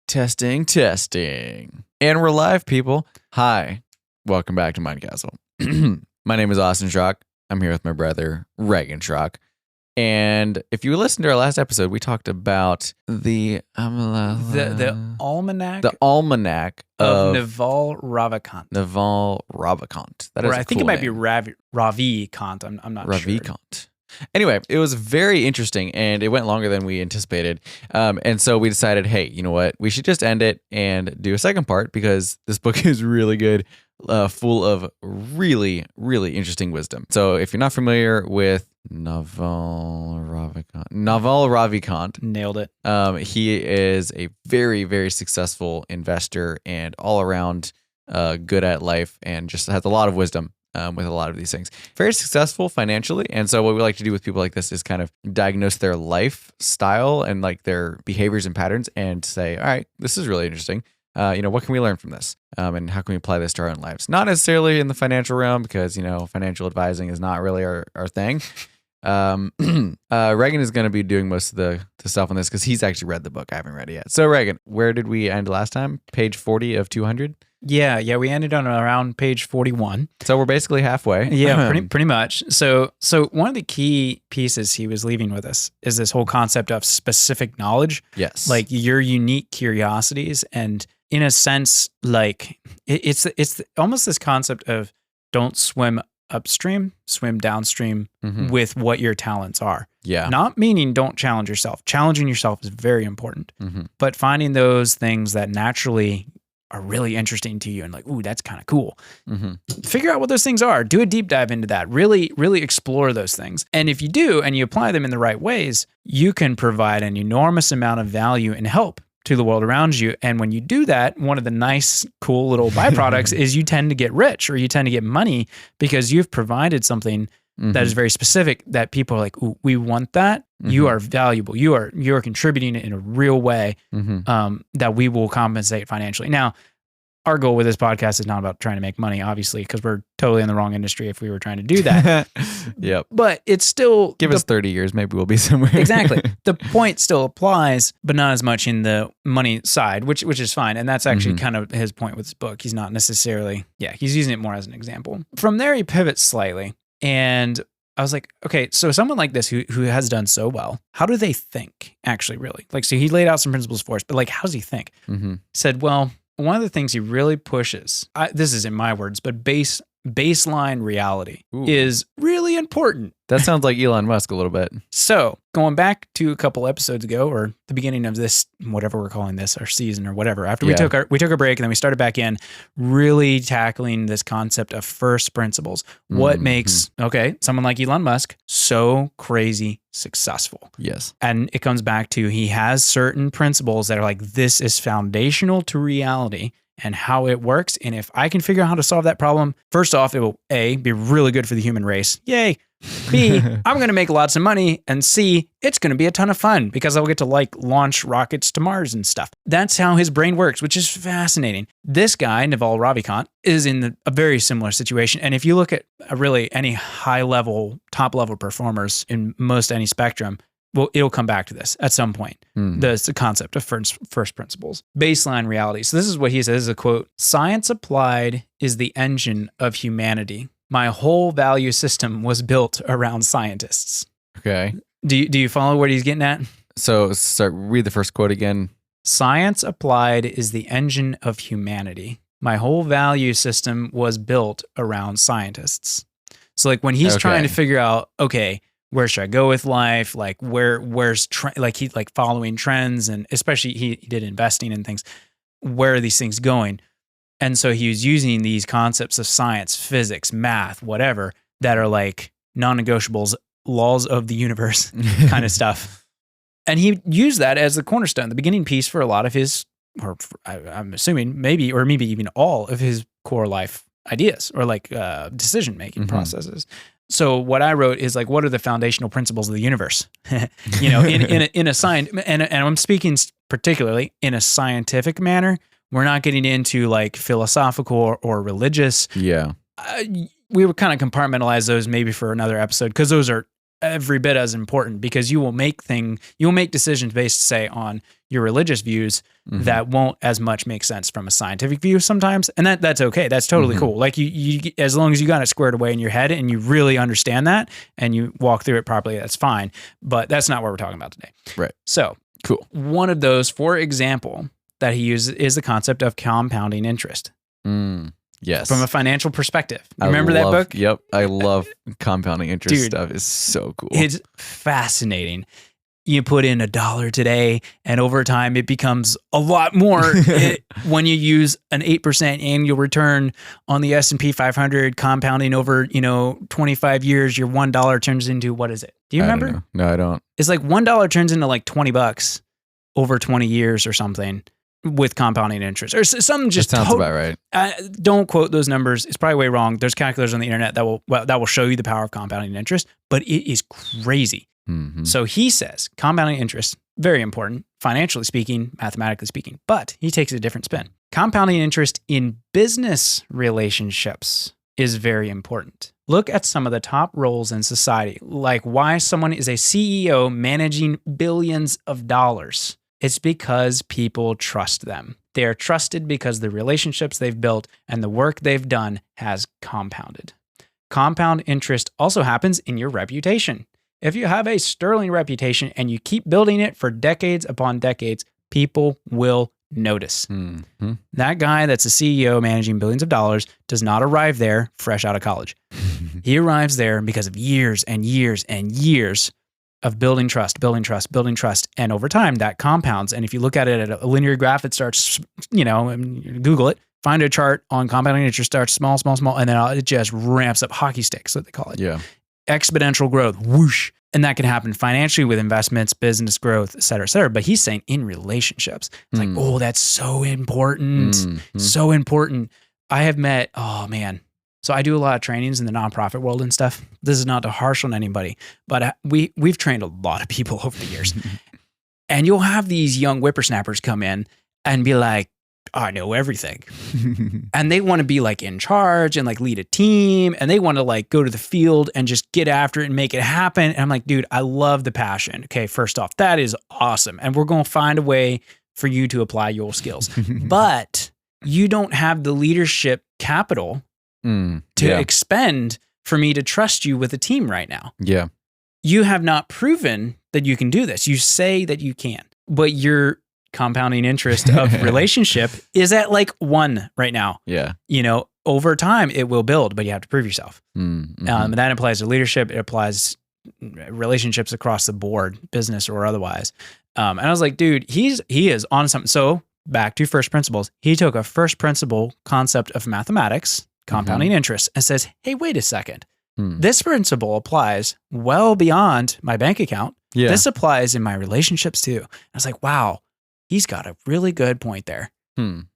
Testing. And we're live, people. Hi. Welcome back to Mind Castle. My name is Austin Schrock. I'm here with my brother, Reagan Schrock. And if you listened to our last episode, we talked about the almanac. The almanac of Naval Ravikant. Naval Ravikant. That is I think it might be Ravikant. I'm not sure. Ravikant. Anyway, it was very interesting, and it went longer than we anticipated. And so we decided, hey, you know what? We should just end it and do a second part because this book is really good, full of really, really interesting wisdom. So if you're not familiar with Naval Ravikant. Nailed it. He is a very, very successful investor and all around good at life and just has a lot of wisdom. With a lot of these things. Very successful financially. And so what we like to do with people like this is kind of diagnose their lifestyle and like their behaviors and patterns and say, all right, this is really interesting. What can we learn from this? And how can we apply this to our own lives? Not necessarily in the financial realm because, financial advising is not really our thing. Reagan is going to be doing most of the stuff on this because he's actually read the book. I haven't read it yet. So Reagan, where did we end last time? Page 40 of 200? Yeah, we ended on around page 41. So we're basically halfway. Yeah, pretty much. So one of the key pieces he was leaving with us is this whole concept of specific knowledge. Yes. Like your unique curiosities, and in a sense, like it's almost this concept of don't swim upstream, swim downstream with what your talents are. Yeah. Not meaning don't challenge yourself. Challenging yourself is very important. But finding those things that naturally are really interesting to you and like, ooh, that's kind of cool. Figure out what those things are. Do a deep dive into that. Really, really explore those things. And if you do, and you apply them in the right ways, you can provide an enormous amount of value and help to the world around you. And when you do that, one of the nice, cool little byproducts is you tend to get rich or you tend to get money because you've provided something that is very specific that people are like, ooh, we want that. You are valuable. You are contributing in a real way that we will compensate financially. Now, our goal with this podcast is not about trying to make money, obviously, because we're totally in the wrong industry if we were trying to do that. Yep. But it's still... Give us 30 years, maybe we'll be somewhere. Exactly. The point still applies, but not as much in the money side, which is fine. And that's actually kind of his point with this book. He's not necessarily... Yeah, he's using it more as an example. From there, he pivots slightly. And I was like, okay, so someone like this who has done so well, how do they think, actually, really? Like, so he laid out some principles for us, but like, how does he think? He said, well, one of the things he really pushes, this is in my words, but baseline reality is really important. That sounds like Elon Musk a little bit. So going back to a couple episodes ago, or the beginning of this, whatever we're calling this, our season or whatever, after we took a break and then we started back in, really tackling this concept of first principles. What makes, someone like Elon Musk so crazy successful? Yes. And it comes back to he has certain principles that are like, this is foundational to reality and how it works. And if I can figure out how to solve that problem, first off, it will A, be really good for the human race. Yay. B, I'm going to make lots of money. And C, it's going to be a ton of fun because I'll get to like launch rockets to Mars and stuff. That's how his brain works, which is fascinating. This guy, Naval Ravikant, is in a very similar situation. And if you look at really any high level, top level performers in most any spectrum, well, it'll come back to this at some point. The concept of first principles, baseline reality. So this is what he says, this is a quote: "Science applied is the engine of humanity. My whole value system was built around scientists." Okay. Do you follow what he's getting at? So read the first quote again. "Science applied is the engine of humanity. My whole value system was built around scientists." So like when he's trying to figure out, okay, where should I go with life? Like where's he's like following trends, and especially he did investing and things. Where are these things going? And so he was using these concepts of science, physics, math, whatever, that are like non-negotiables, laws of the universe kind of stuff. And he used that as the cornerstone, the beginning piece for a lot of his, I'm assuming maybe even all of his core life ideas or like decision-making processes. So what I wrote is like, what are the foundational principles of the universe? in a science, and I'm speaking particularly in a scientific manner. We're not getting into like philosophical or religious. Yeah. We would kind of compartmentalize those maybe for another episode, because those are every bit as important, because you will make decisions based, say, on your religious views, that won't as much make sense from a scientific view sometimes. And that's okay. That's totally cool. Like you, as long as you got it squared away in your head and you really understand that and you walk through it properly, that's fine. But that's not what we're talking about today. Right. So cool. One of those, for example, that he uses is the concept of compounding interest. Yes. From a financial perspective. Remember that book? Yep. I love compounding interest stuff. It's so cool. It's fascinating. You put in $1 today and over time it becomes a lot more when you use an 8% annual return on the S&P 500 compounding over, 25 years, your $1 turns into, what is it? Do you remember? I don't know. No, I don't. It's like $1 turns into like $20 over 20 years or something. With compounding interest or something just sounds about right. Don't quote those numbers. It's probably way wrong. There's calculators on the internet that will show you the power of compounding interest, but it is crazy. So he says compounding interest, very important, financially speaking, mathematically speaking, but he takes a different spin. Compounding interest in business relationships is very important. Look at some of the top roles in society, like why someone is a CEO managing billions of dollars. It's because people trust them. They are trusted because the relationships they've built and the work they've done has compounded. Compound interest also happens in your reputation. If you have a sterling reputation and you keep building it for decades upon decades, people will notice. That guy that's a CEO managing billions of dollars does not arrive there fresh out of college. He arrives there because of years and years and years of building trust. And over time that compounds. And if you look at it at a linear graph, it starts, Google it, find a chart on compounding interest, starts small, and then it just ramps up, hockey sticks, what they call it. Yeah. Exponential growth, whoosh. And that can happen financially with investments, business growth, et cetera, et cetera. But he's saying in relationships, it's like, oh, that's so important. So important. I have met, so I do a lot of trainings in the nonprofit world and stuff. This is not to harsh on anybody, but we've trained a lot of people over the years. And you'll have these young whippersnappers come in and be like, I know everything. And they want to be like in charge and like lead a team. And they want to like go to the field and just get after it and make it happen. And I'm like, dude, I love the passion. Okay, first off, that is awesome. And we're going to find a way for you to apply your skills. But you don't have the leadership capital to expend for me to trust you with a team right now. Yeah. You have not proven that you can do this. You say that you can, but your compounding interest of relationship is at like 1 right now. Yeah. Over time it will build, but you have to prove yourself. And that applies to leadership. It applies relationships across the board, business or otherwise. And I was like, dude, he is on something. So back to first principles. He took a first principle concept of mathematics, compounding interest, and says, hey, wait a second. This principle applies well beyond my bank account. Yeah. This applies in my relationships too. I was like, wow, he's got a really good point there.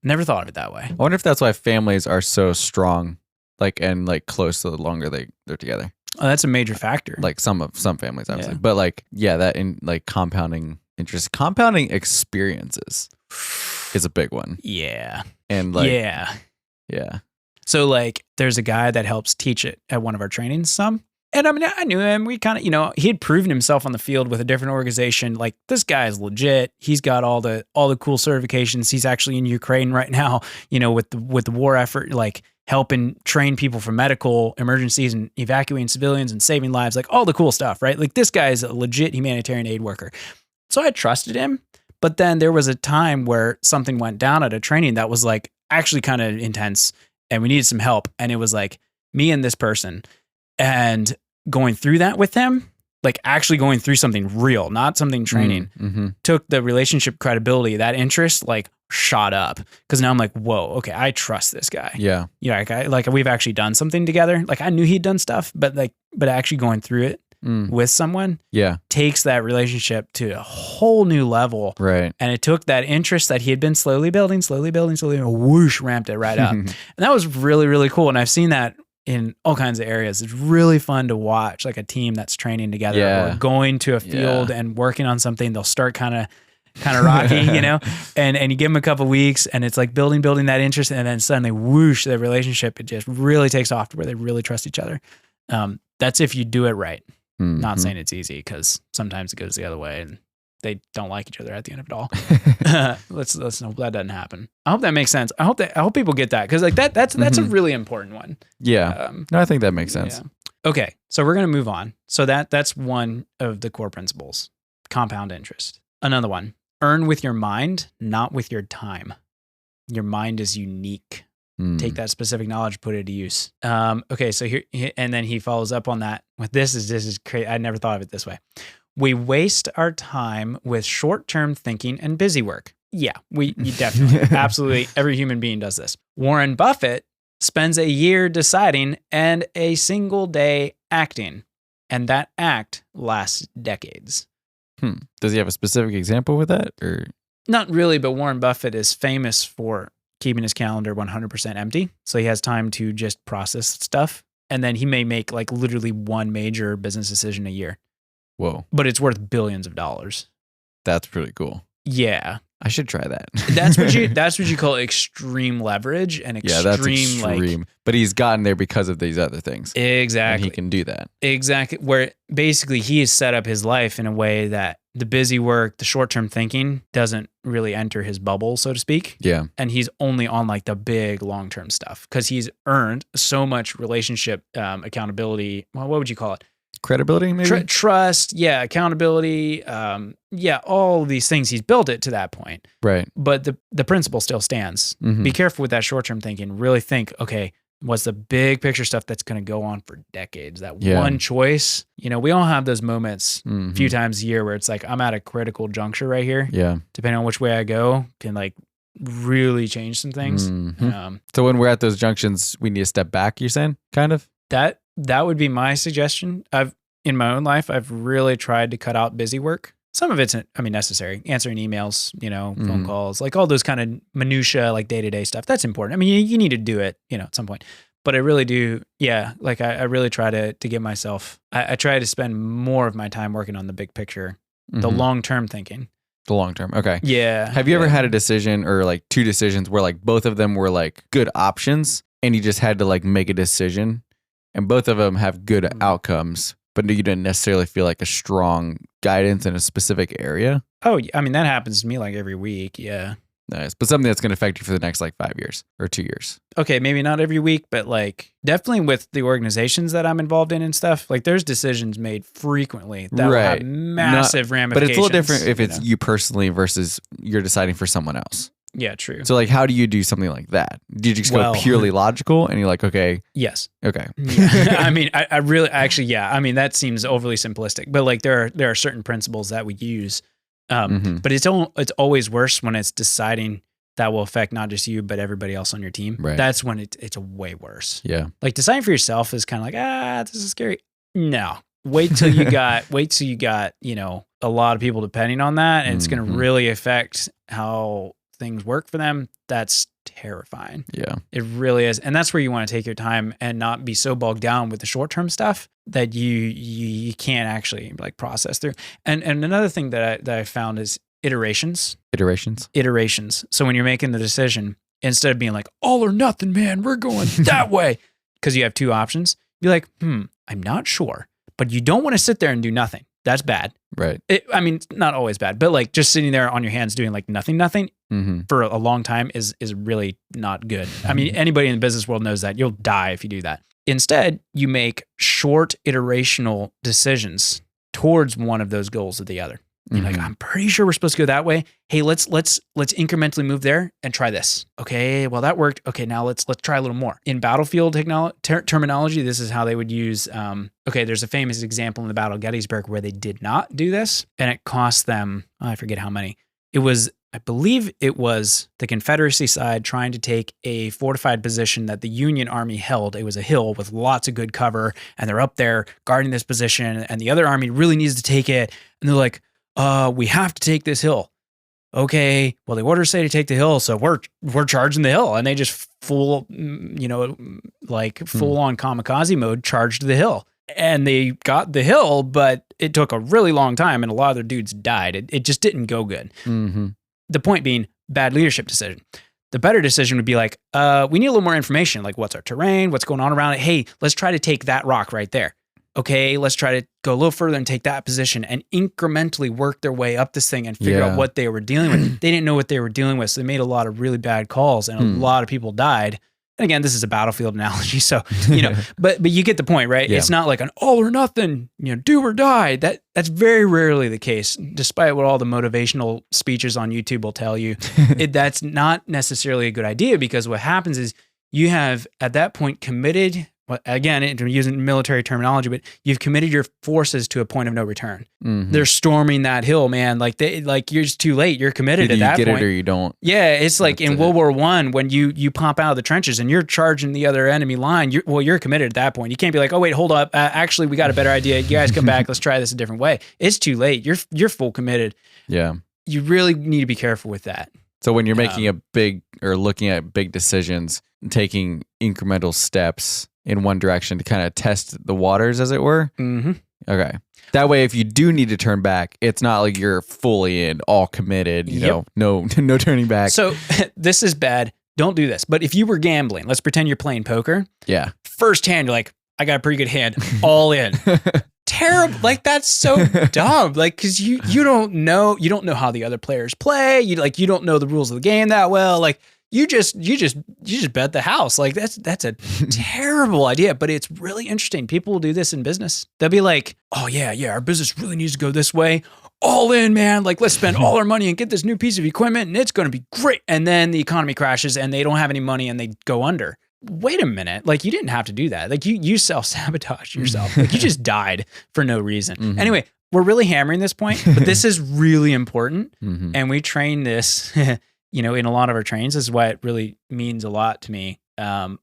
Never thought of it that way. I wonder if that's why families are so strong, and close the longer they're together. Oh, that's a major factor. Like some families, obviously. But that in compounding interest, compounding experiences is a big one. Yeah. And yeah. So there's a guy that helps teach it at one of our trainings some. And I mean, I knew him. We kind of, he had proven himself on the field with a different organization. Like, this guy is legit. He's got all the cool certifications. He's actually in Ukraine right now, with the war effort, helping train people for medical emergencies and evacuating civilians and saving lives, all the cool stuff, right? This guy is a legit humanitarian aid worker. So I trusted him. But then there was a time where something went down at a training that was actually kind of intense. And we needed some help. And it was me and this person and going through that with them, actually going through something real, not something training, took the relationship credibility, that interest, shot up. Cause now I'm like, whoa, okay, I trust this guy. Yeah. We've actually done something together. I knew he'd done stuff, but actually going through it with someone takes that relationship to a whole new level. Right. And it took that interest that he had been slowly building, and whoosh, ramped it right up. And that was really, really cool. And I've seen that in all kinds of areas. It's really fun to watch a team that's training together or going to a field and working on something. They'll start kind of rocky, and you give them a couple weeks and it's building that interest. And then suddenly whoosh, the relationship, it just really takes off to where they really trust each other. That's if you do it right. Not saying it's easy, because sometimes it goes the other way and they don't like each other at the end of it all. Let's hope that doesn't happen. I hope that makes sense. I hope people get that, because like that's a really important one. Yeah. No, I think that makes sense. Yeah. Okay, so we're gonna move on. So that's one of the core principles: compound interest. Another one: earn with your mind, not with your time. Your mind is unique. Take that specific knowledge, put it to use. Okay, so here, and then he follows up on that with this is crazy. I never thought of it this way. We waste our time with short-term thinking and busy work. Yeah, you definitely, absolutely, every human being does this. Warren Buffett spends a year deciding and a single day acting, and that act lasts decades. Does he have a specific example with that, or not really? But Warren Buffett is famous for keeping his calendar 100% empty, so he has time to just process stuff, and then he may make like literally one major business decision a year. Whoa! But it's worth billions of dollars. That's pretty cool. Yeah, I should try that. That's what you call extreme leverage and extreme. Yeah, that's extreme. But he's gotten there because of these other things. Exactly. And he can do that. Exactly. Where basically he has set up his life in a way that the busy work, the short-term thinking doesn't really enter his bubble, so to speak. Yeah. And he's only on like the big long-term stuff because he's earned so much relationship accountability. Well, what would you call it? Credibility, maybe? Trust, accountability, all these things. He's built it to that point. Right. But the principle still stands. Mm-hmm. Be careful with that short-term thinking. Really think, okay, what's the big picture stuff that's going to go on for decades? That one choice. We all have those moments a few times a year where it's like, I'm at a critical juncture right here. Yeah. Depending on which way I go can like really change some things. Mm-hmm. So when we're at those junctions, we need to step back, you're saying? Kind of? That would be my suggestion. In my own life, I've really tried to cut out busy work. Some of it's, necessary. Answering emails, phone calls, like all those kind of minutia, like day-to-day stuff. That's important. You need to do it, at some point. But I really do, like I really try to get myself, I try to spend more of my time working on the big picture, the long-term thinking. The long term. Okay. Yeah. Have you ever had a decision or like two decisions where like both of them were like good options and you just had to like make a decision and both of them have good outcomes, but you didn't necessarily feel like a strong guidance in a specific area? Oh, that happens to me like every week. Yeah. Nice. But something that's going to affect you for the next like 5 years or 2 years. Okay. Maybe not every week, but like definitely with the organizations that I'm involved in and stuff, like there's decisions made frequently that will have massive ramifications. But it's a little different if it's you personally versus you're deciding for someone else. Yeah, true. So like, how do you do something like that? Do you just go purely logical and you're like, okay. Yes. Okay. Yeah. I really, actually, that seems overly simplistic, but like there are certain principles that we use. But it's always worse when it's deciding that will affect not just you, but everybody else on your team. Right. That's when it's way worse. Yeah. Like deciding for yourself is kind of like, this is scary. No, wait till you got, a lot of people depending on that. And it's going to really affect how things work for them. That's terrifying. Yeah. It really is. And that's where you want to take your time and not be so bogged down with the short-term stuff that you can't actually like process through. And another thing that I found is iterations. So when you're making the decision, instead of being like all or nothing, man, we're going that way, because you have two options, be like, I'm not sure, but you don't want to sit there and do nothing. That's bad. Right. Not always bad, but like just sitting there on your hands doing like nothing for a long time is really not good. Anybody in the business world knows that. You'll die if you do that. Instead, you make short iterational decisions towards one of those goals or the other. You're like, I'm pretty sure we're supposed to go that way. Hey, let's incrementally move there and try this. Okay, well that worked. Okay, now let's try a little more. In battlefield terminology, this is how they would use. There's a famous example in the Battle of Gettysburg where they did not do this, and it cost them. I forget how many. I believe it was the Confederacy side trying to take a fortified position that the Union Army held. It was a hill with lots of good cover, and they're up there guarding this position, and the other army really needs to take it. And they're like, we have to take this hill. Okay, well, the orders say to take the hill, so we're charging the hill. And they just full on kamikaze mode charged the hill. And they got the hill, but it took a really long time, and a lot of their dudes died. It just didn't go good. The point being, bad leadership decision. The better decision would be like, we need a little more information, like what's our terrain, what's going on around it. Hey, let's try to take that rock right there. okay, let's try to go a little further and take that position and incrementally work their way up this thing and figure out what they were dealing with. They didn't know what they were dealing with. So they made a lot of really bad calls and a lot of people died. And again, this is a battlefield analogy. So, but you get the point, right? Yeah. It's not like an all or nothing, do or die. That's very rarely the case, despite what all the motivational speeches on YouTube will tell you. That's not necessarily a good idea, because what happens is you have at that point committed, again, using military terminology, but you've committed your forces to a point of no return. They're storming that hill, man. Like you're just too late. You're committed at that point. You get it or you don't. Yeah, it's like in World War I when you pop out of the trenches and you're charging the other enemy line. You're committed at that point. You can't be like, oh wait, hold up. Actually, we got a better idea. You guys come back. Let's try this a different way. It's too late. You're full committed. Yeah, you really need to be careful with that. So when you're making a big or looking at big decisions, taking incremental steps in one direction to kind of test the waters, as it were. Okay. That way, if you do need to turn back, it's not like you're fully in, all committed, no turning back. So this is bad. Don't do this. But if you were gambling, let's pretend you're playing poker. Yeah. First hand, you're like, I got a pretty good hand, all in. Terrible. Like, that's so dumb. Like, cause you don't know how the other players play. You don't know the rules of the game that well. Like, you just bet the house. Like, that's a terrible idea, but it's really interesting. People will do this in business. They'll be like, oh yeah, our business really needs to go this way. All in, man. Like, let's spend all our money and get this new piece of equipment and it's going to be great. And then the economy crashes and they don't have any money and they go under. Wait a minute. Like, you didn't have to do that. Like, you self-sabotage yourself. Like, you just died for no reason. Anyway, we're really hammering this point, but this is really important. And we train this, in a lot of our trains. This is why it really means a lot to me.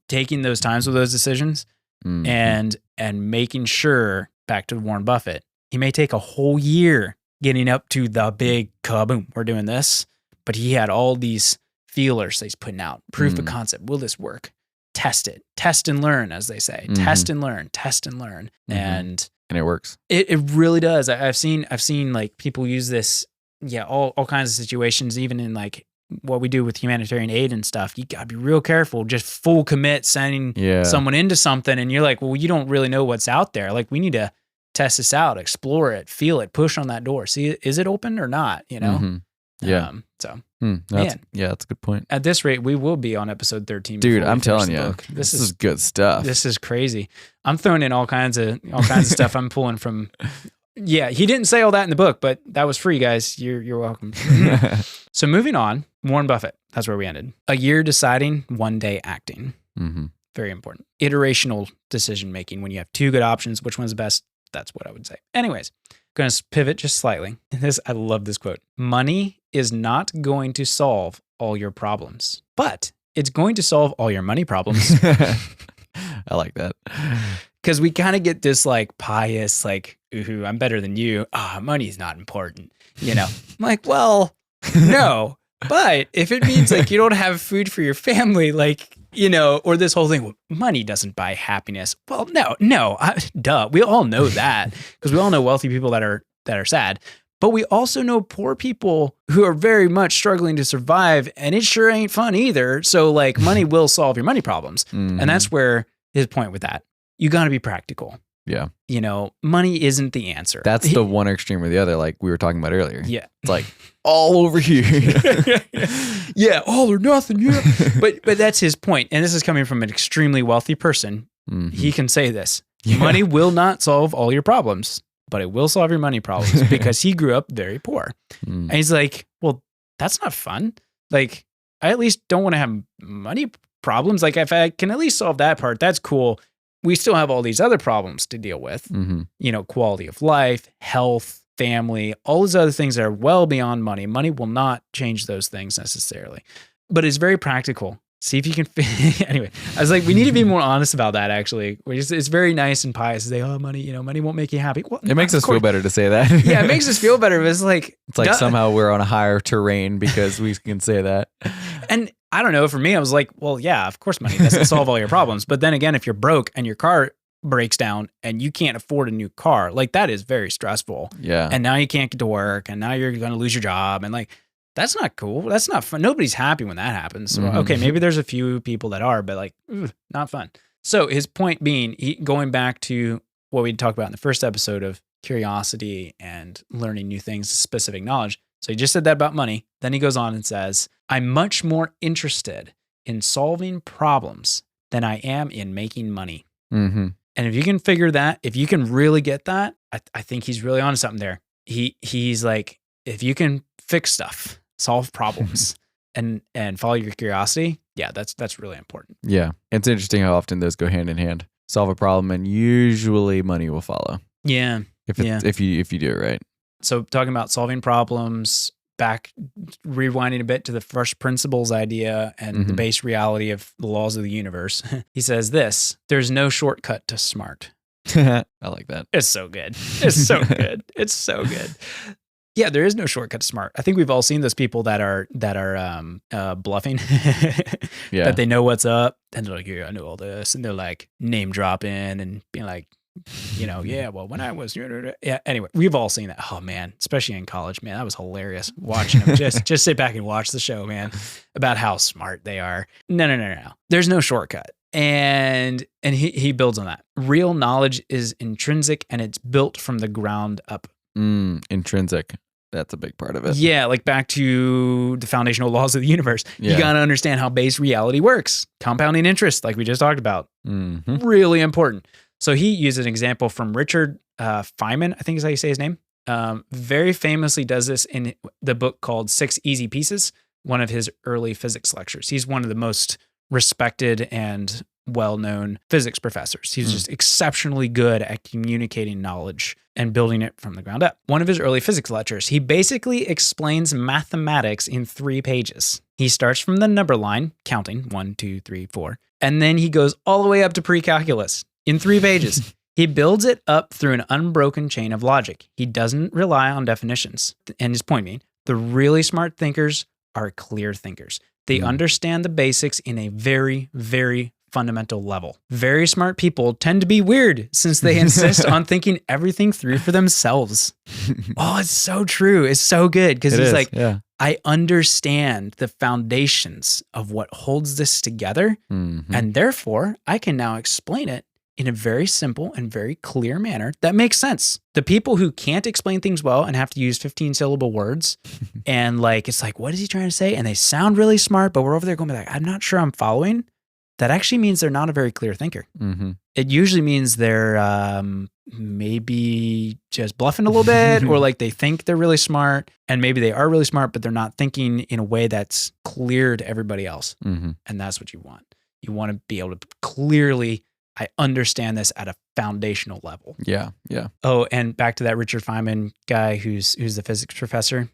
Taking those times with those decisions and making sure, back to Warren Buffett, he may take a whole year getting up to the big kaboom, we're doing this, but he had all these feelers that he's putting out. Proof of concept. Will this work? Test it. Test and learn, as they say. Test and learn. And it works. It really does. I've seen like people use this, all kinds of situations, even in like what we do with humanitarian aid and stuff. You gotta be real careful. Just full commit sending someone into something, and you're like, well, you don't really know what's out there. Like, we need to test this out, explore it, feel it, push on that door. See, is it open or not? Yeah. That's a good point. At this rate, we will be on episode 13. Dude, I'm telling you, this is good stuff. This is crazy. I'm throwing in all kinds of stuff I'm pulling from. Yeah, he didn't say all that in the book, but that was free, guys. You're welcome. So moving on, Warren Buffett. That's where we ended. A year deciding, one day acting. Very important. Iterational decision making. When you have two good options, which one's the best? That's what I would say. Anyways, going to pivot just slightly. I love this quote. Money is not going to solve all your problems, but it's going to solve all your money problems. I like that. Because we kind of get this like pious, like, ooh, I'm better than you. Money is not important. I'm like, well, no. But if it means like you don't have food for your family, like, or this whole thing, well, money doesn't buy happiness. Well, no, duh. We all know that, because we all know wealthy people that are sad. But we also know poor people who are very much struggling to survive, and it sure ain't fun either. So like, money will solve your money problems. And that's where his point with that. You got to be practical. Yeah. Money isn't the answer. That's the one extreme or the other, like we were talking about earlier. Yeah. It's like all over here. Yeah, all or nothing. Yeah. But that's his point. And this is coming from an extremely wealthy person. He can say this. Yeah. Money will not solve all your problems, but it will solve your money problems, because he grew up very poor. And he's like, well, that's not fun. Like, I at least don't want to have money problems. Like, if I can at least solve that part, that's cool. We still have all these other problems to deal with, quality of life, health, family, all those other things that are well beyond money. Money will not change those things necessarily, but it's very practical. See if you can anyway, I was like, we need to be more honest about that, actually. It's very nice and pious to say, oh, money won't make you happy. Well, it makes us feel better to say that. Yeah, it makes us feel better, but it's like somehow we're on a higher terrain because we can say that. And I don't know, for me, I was like, well, yeah, of course money doesn't solve all your problems. But then again, if you're broke and your car breaks down and you can't afford a new car, like, that is very stressful. Yeah. And now you can't get to work, and now you're going to lose your job. And like, that's not cool. That's not fun. Nobody's happy when that happens. So, okay, maybe there's a few people that are, but like, not fun. So his point being, going back to what we talked about in the first episode of curiosity and learning new things, specific knowledge. So he just said that about money. Then he goes on and says, I'm much more interested in solving problems than I am in making money. Mm-hmm. And if you can figure that, if you can really get that, I think he's really onto something there. He's like, if you can fix stuff, solve problems, and follow your curiosity, yeah, that's really important. Yeah. It's interesting how often those go hand in hand. Solve a problem and usually money will follow. Yeah. If you do it right. So talking about solving problems, back rewinding a bit to the first principles idea and the base reality of the laws of the universe. He says this, there's no shortcut to smart. I like that. It's so good. It's so good. It's so good. Yeah, there is no shortcut to smart. I think we've all seen those people that are bluffing, that they know what's up, and they're like, "Yeah, I know all this," and they're like name dropping and being like, yeah, well, when I was, yeah. Anyway, we've all seen that. Oh man, especially in college, man, that was hilarious watching them. just sit back and watch the show, man, about how smart they are. No. There's no shortcut. And he builds on that. Real knowledge is intrinsic and it's built from the ground up. Intrinsic. That's a big part of it. Yeah, like back to the foundational laws of the universe. Yeah. You got to understand how base reality works. Compounding interest, like we just talked about. Mm-hmm. Really important. So he used an example from Richard Feynman, I think is how you say his name. Very famously does this in the book called 6 Easy Pieces, one of his early physics lectures. He's one of the most respected and well-known physics professors. He's just exceptionally good at communicating knowledge and building it from the ground up. One of his early physics lectures, he basically explains mathematics in 3 pages. He starts from the number line, counting 1, 2, 3, 4, and then he goes all the way up to pre-calculus in 3 pages. He builds it up through an unbroken chain of logic. He doesn't rely on definitions. And his point being, the really smart thinkers are clear thinkers. They understand the basics in a very, very fundamental level. Very smart people tend to be weird since they insist on thinking everything through for themselves. Oh, it's so true. It's so good because he's like, I understand the foundations of what holds this together, and therefore I can now explain it in a very simple and very clear manner that makes sense. The people who can't explain things well and have to use 15-syllable words and like, it's like, what is he trying to say? And they sound really smart, but we're over there going like, I'm not sure I'm following. That actually means they're not a very clear thinker. It usually means they're maybe just bluffing a little bit or like they think they're really smart and maybe they are really smart, but they're not thinking in a way that's clear to everybody else. And that's what you want. You want to be able to clearly, I understand this at a foundational level. Yeah. Oh, and back to that Richard Feynman guy who's the physics professor.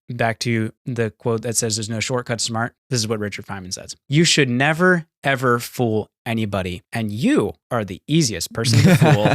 Back to the quote that says there's no shortcut to smart. This is what Richard Feynman says. You should never, ever fool anybody. And you are the easiest person to fool.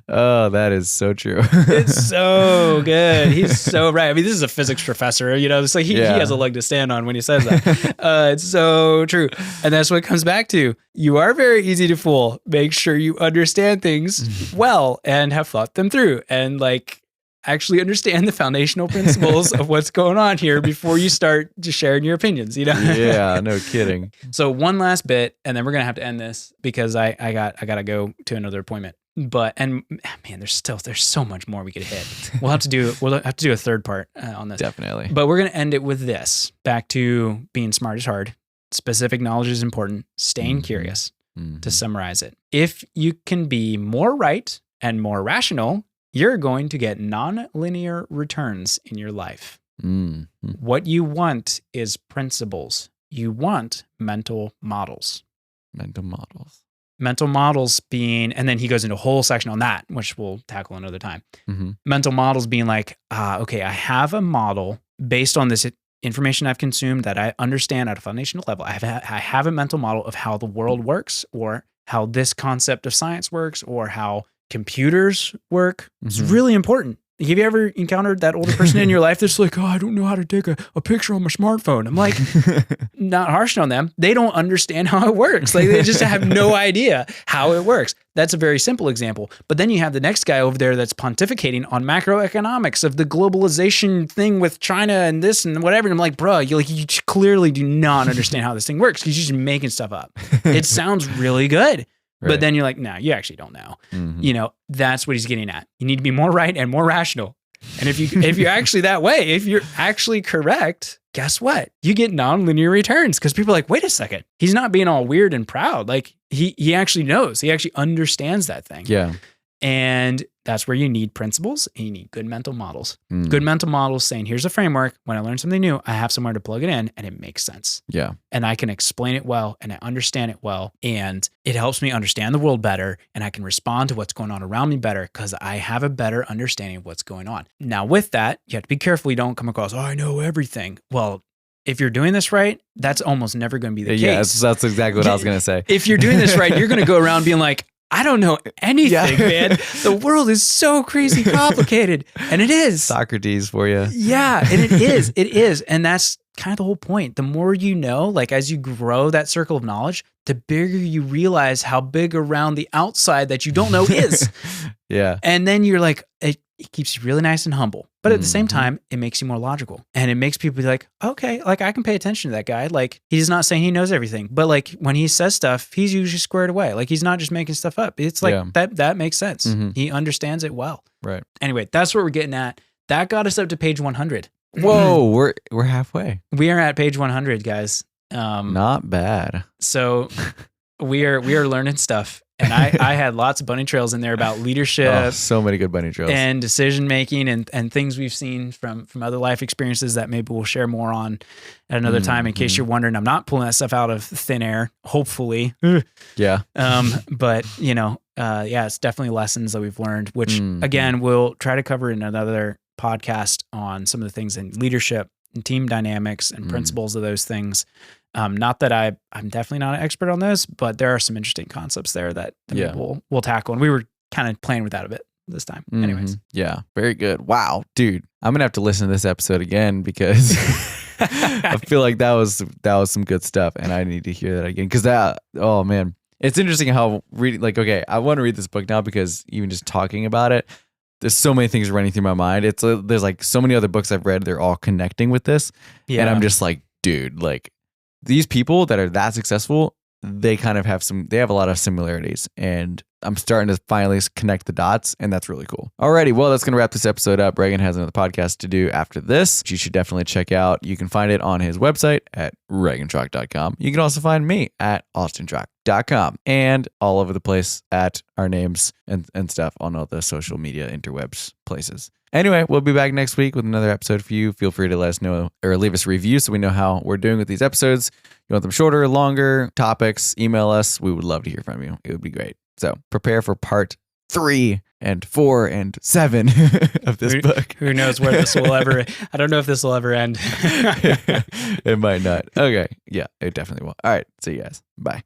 Oh, that is so true. It's so good. He's so right. I mean, this is a physics professor, you know, it's like he has a leg to stand on when he says that. It's so true. And that's what it comes back to. You are very easy to fool. Make sure you understand things well and have thought them through and like, actually understand the foundational principles of what's going on here before you start just sharing your opinions, you know? Yeah, no kidding. So one last bit, and then we're gonna have to end this because I gotta go to another appointment. But man, there's so much more we could hit. We'll have to do a third part on this. Definitely. But we're gonna end it with this. Back to being smart is hard. Specific knowledge is important. Staying curious. To summarize it, if you can be more right and more rational, you're going to get non-linear returns in your life. What you want is principles. You want mental models. Mental models being, and then he goes into a whole section on that, which we'll tackle another time. Mental models being like, okay, I have a model based on this information I've consumed that I understand at a foundational level. I have a mental model of how the world works or how this concept of science works or how computers work. It's really important. Have you ever encountered that older person in your life that's like, oh, I don't know how to take a picture on my smartphone? I'm like, not harsh on them. They don't understand how it works. Like they just have no idea how it works. That's a very simple example. But then you have the next guy over there that's pontificating on macroeconomics of the globalization thing with China and this and whatever. And I'm like, bro, you clearly do not understand how this thing works because you're just making stuff up. It sounds really good. But then you're like, no, you actually don't know. That's what he's getting at. You need to be more right and more rational. And if you're actually that way, if you're actually correct, guess what? You get nonlinear returns because people are like, wait a second, he's not being all weird and proud. Like he actually knows, he actually understands that thing. Yeah. And that's where you need principles and you need good mental models. Good mental models saying, here's a framework. When I learn something new, I have somewhere to plug it in and it makes sense. Yeah. And I can explain it well and I understand it well. And it helps me understand the world better and I can respond to what's going on around me better because I have a better understanding of what's going on. Now with that, you have to be careful you don't come across, oh, I know everything. Well, if you're doing this right, that's almost never going to be the case. Yeah, that's exactly what I was going to say. If you're doing this right, you're going to go around being like, I don't know anything, man. The world is so crazy complicated. And it is. Socrates for you. Yeah, and it is. It is. And that's kind of the whole point. The more you know, like as you grow that circle of knowledge, the bigger you realize how big around the outside that you don't know is. Yeah. And then you're like, it keeps you really nice and humble. But at the same time, it makes you more logical. And it makes people be like, okay, like I can pay attention to that guy. Like he's not saying he knows everything. But like when he says stuff, he's usually squared away. Like he's not just making stuff up. It's like that makes sense. He understands it well. Right. Anyway, that's what we're getting at. That got us up to page 100. Whoa, we're halfway. We are at page 100, guys. Not bad. So we are learning stuff. And I had lots of bunny trails in there about leadership. Oh, so many good bunny trails. And decision making and things we've seen from other life experiences that maybe we'll share more on at another time. In case you're wondering, I'm not pulling that stuff out of thin air, hopefully. Yeah. But it's definitely lessons that we've learned, which again, we'll try to cover in another podcast on some of the things in leadership and team dynamics and principles of those things. Not that I'm definitely not an expert on this, but there are some interesting concepts there that we'll tackle. And we were kind of playing with that a bit this time. Anyways. Yeah. Very good. Wow, dude. I'm going to have to listen to this episode again because I feel like that was some good stuff and I need to hear that again. Cause oh man, it's interesting how reading, like, okay, I want to read this book now because even just talking about it, there's so many things running through my mind. There's like so many other books I've read. They're all connecting with this. Yeah. And I'm just like, dude, like, these people that are that successful, they kind of have a lot of similarities and I'm starting to finally connect the dots and that's really cool. Alrighty, well, that's going to wrap this episode up. Reagan has another podcast to do after this, which you should definitely check out. You can find it on his website at reagantrock.com. You can also find me at austintrock.com and all over the place at our names and stuff on all the social media interwebs places. Anyway, we'll be back next week with another episode for you. Feel free to let us know or leave us a review so we know how we're doing with these episodes. You want them shorter, longer, topics, email us. We would love to hear from you. It would be great. So prepare for part 3 and 4 and 7 of this book. Who knows where this will ever, I don't know if this will ever end. It might not. Okay. Yeah, it definitely will. All right. See you guys. Bye.